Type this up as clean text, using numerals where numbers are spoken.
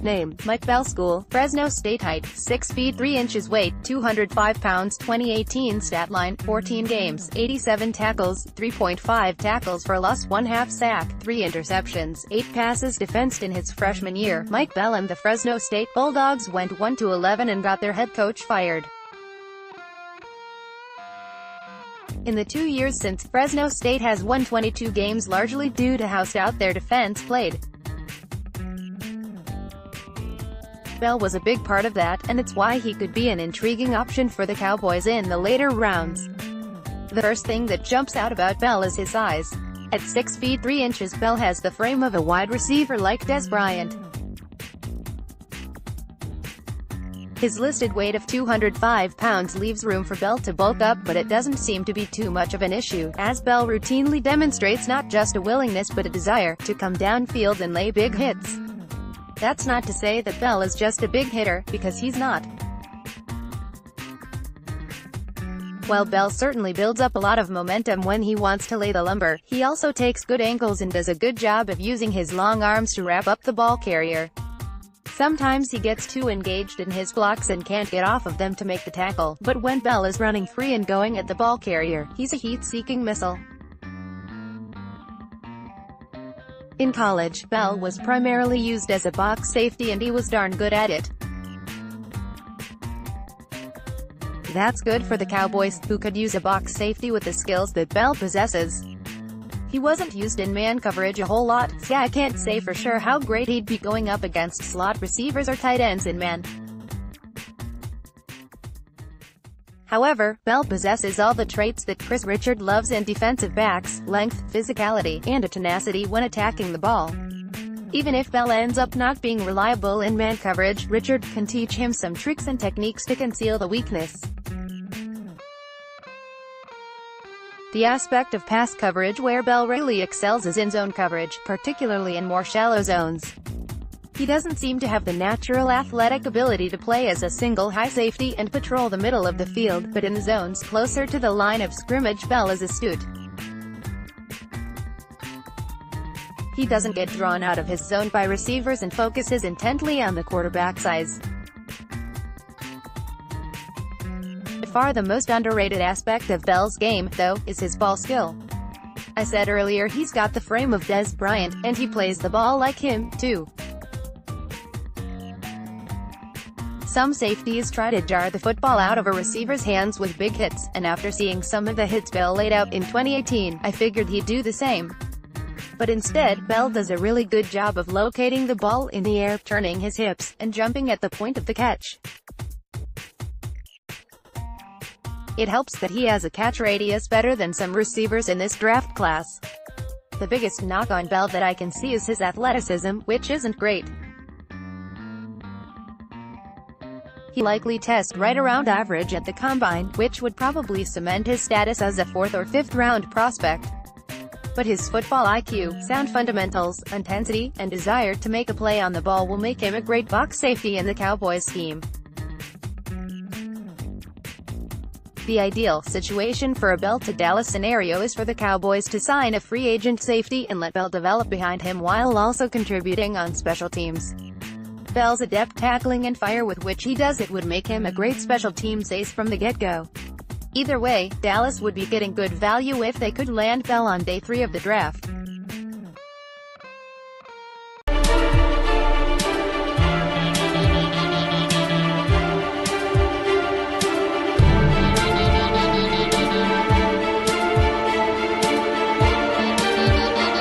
Name: Mike BellSchool, Fresno StateHeight, 6 feet 3 inches weight, 205 pounds 2018 stat line, 14 games, 87 tackles, 3.5 tackles for loss, 1/2 sack, 3 interceptions, 8 passes defensed in his freshman year. Mike Bell and the Fresno State Bulldogs went 1-11 and got their head coach fired. In the 2 years since, Fresno State has won 22 games largely due to how stout their defense played. Bell was a big part of that, and it's why he could be an intriguing option for the Cowboys in the later rounds. The first thing that jumps out about Bell is his size. At 6 feet 3 inches, Bell has the frame of a wide receiver like Dez Bryant. His listed weight of 205 pounds leaves room for Bell to bulk up, but it doesn't seem to be too much of an issue, as Bell routinely demonstrates not just a willingness but a desire to come downfield and lay big hits. That's not to say that Bell is just a big hitter, because he's not. While Bell certainly builds up a lot of momentum when he wants to lay the lumber, he also takes good angles and does a good job of using his long arms to wrap up the ball carrier. Sometimes he gets too engaged in his blocks and can't get off of them to make the tackle, but when Bell is running free and going at the ball carrier, he's a heat-seeking missile. In college, Bell was primarily used as a box safety and he was darn good at it. That's good for the Cowboys, who could use a box safety with the skills that Bell possesses. He wasn't used in man coverage a whole lot, so I can't say for sure how great he'd be going up against slot receivers or tight ends in man. However, Bell possesses all the traits that Chris Richard loves in defensive backs: length, physicality, and a tenacity when attacking the ball. Even if Bell ends up not being reliable in man coverage, Richard can teach him some tricks and techniques to conceal the weakness. The aspect of pass coverage where Bell really excels is in zone coverage, particularly in more shallow zones. He doesn't seem to have the natural athletic ability to play as a single high safety and patrol the middle of the field, but in the zones closer to the line of scrimmage, Bell is astute. He doesn't get drawn out of his zone by receivers and focuses intently on the quarterback's eyes. By far the most underrated aspect of Bell's game, though, is his ball skill. I said earlier he's got the frame of Dez Bryant, and he plays the ball like him, too. Some safeties try to jar the football out of a receiver's hands with big hits, and after seeing some of the hits Bell laid out in 2018, I figured he'd do the same. But instead, Bell does a really good job of locating the ball in the air, turning his hips, and jumping at the point of the catch. It helps that he has a catch radius better than some receivers in this draft class. The biggest knock on Bell that I can see is his athleticism, which isn't great. He likely tests right around average at the combine, which would probably cement his status as a 4th or 5th round prospect. But his football IQ, sound fundamentals, intensity, and desire to make a play on the ball will make him a great box safety in the Cowboys scheme. The ideal situation for a Bell to Dallas scenario is for the Cowboys to sign a free agent safety and let Bell develop behind him while also contributing on special teams. Bell's adept tackling and fire with which he does it would make him a great special teams ace from the get-go. Either way, Dallas would be getting good value if they could land Bell on day 3 of the draft.